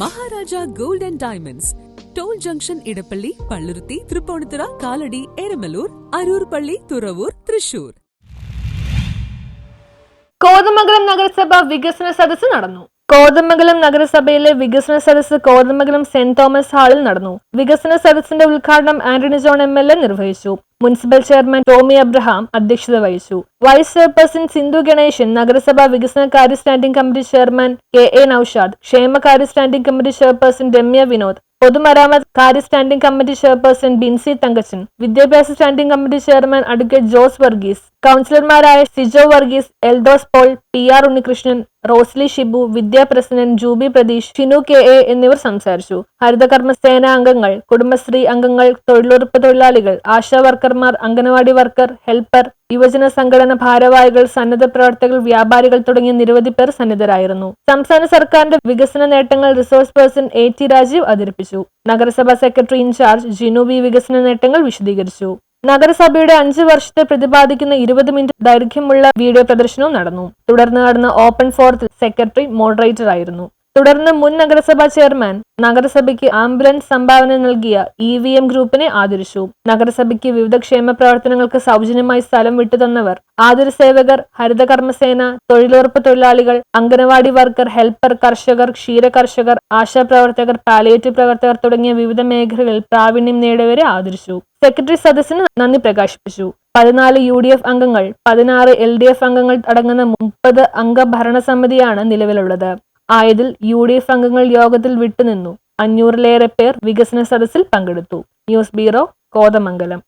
Maharaja gold and diamonds, toll junction, Edappally, Palluruthy, Tripunithura, Kalady, Eramalloor, Aroor Palli, Thuravoor, Thrissur. Kothamangalam നഗരസഭ വികസന സദസ്സ് നടന്നു. കോതമംഗലം നഗരസഭയിലെ വികസന സദസ്സ് കോതമംഗലം സെന്റ് തോമസ് ഹാളിൽ നടന്നു. വികസന സദസ്സിന്റെ ഉദ്ഘാടനം ആന്റണി ജോൺ MLA നിർവഹിച്ചു. മുനിസിപ്പൽ ചെയർമാൻ ടോമി അബ്രഹാം അധ്യക്ഷത വഹിച്ചു. വൈസ് ചെയർപേഴ്സൺ സിന്ധു ഗണേശൻ, നഗരസഭാ വികസനകാര്യ standing committee chairman KA Noushad, ക്ഷേമകാര്യ standing committee chairperson Ramya Vinod, പൊതുമരാമത്ത് കാര്യ standing committee chairperson Binsy Thankachan, വിദ്യാഭ്യാസ standing committee chairman advocate Jose Varghese, കൌൺസിലർമാരായ Sijo Varghese, Eldhos Paul, PR Unnikrishnan, Rosly Shibu, Vidya president Juby Pratheesh, Shinu KA എന്നിവർ സംസാരിച്ചു. ഹരിതകർമ്മ സേന അംഗങ്ങൾ, കുടുംബശ്രീ അംഗങ്ങൾ, തൊഴിലുറപ്പ് തൊഴിലാളികൾ, ആശാ വർക്കർമാർ, അംഗനവാടി വർക്കർ, ഹെൽപ്പർ, യുവജന സംഘടന ഭാരവാഹികൾ, സന്നദ്ധ പ്രവർത്തകർ, വ്യാപാരികൾ തുടങ്ങിയ നിരവധി പേർ സന്നിധരായിരുന്നു. സംസ്ഥാന സർക്കാരിന്റെ വികസന നേട്ടങ്ങൾ റിസോഴ്സ് പേഴ്സൺ AT രാജീവ് അവതരിപ്പിച്ചു. നഗരസഭാ സെക്രട്ടറി ഇൻചാർജ് ജിനു B വികസന നേട്ടങ്ങൾ വിശദീകരിച്ചു. നഗരസഭയുടെ 5 വർഷത്തെ പ്രതിപാദിക്കുന്ന 20 മിനിറ്റ് ദൈർഘ്യമുള്ള വീഡിയോ പ്രദർശനവും നടന്നു. തുടർന്ന് നടന്ന ഓപ്പൺ ഫോറത്തിൽ സെക്രട്ടറി മോഡറേറ്റർ ആയിരുന്നു. തുടർന്ന് മുൻ നഗരസഭാ ചെയർമാൻ നഗരസഭയ്ക്ക് ആംബുലൻസ് സംഭാവന നൽകിയ EVM ഗ്രൂപ്പിനെ ആദരിച്ചു. നഗരസഭയ്ക്ക് വിവിധ ക്ഷേമ പ്രവർത്തനങ്ങൾക്ക് സൗജന്യമായി സ്ഥലം വിട്ടുതന്നവർ, ആതുര സേവകർ, ഹരിതകർമ്മസേന, തൊഴിലുറപ്പ് തൊഴിലാളികൾ, അംഗനവാടി വർക്കർ, ഹെൽപ്പർ, കർഷകർ, ക്ഷീര കർഷകർ, ആശാപ്രവർത്തകർ, പാലിയേറ്റീവ് പ്രവർത്തകർ തുടങ്ങിയ വിവിധ മേഖലകളിൽ പ്രാവീണ്യം നേടിയവരെ ആദരിച്ചു. സെക്രട്ടറി സദസ്സിന് നന്ദി പ്രകാശിപ്പിച്ചു. 14 UDF അംഗങ്ങൾ, 16 LDF അംഗങ്ങൾ അടങ്ങുന്ന 30 അംഗ ഭരണസമിതിയാണ് നിലവിലുള്ളത്. ആയതിൽ UDF അംഗങ്ങൾ യോഗത്തിൽ വിട്ടുനിന്നു. 500-ലേറെ പേർ വികസന സദസ്സിൽ പങ്കെടുത്തു. News bureau, Kothamangalam.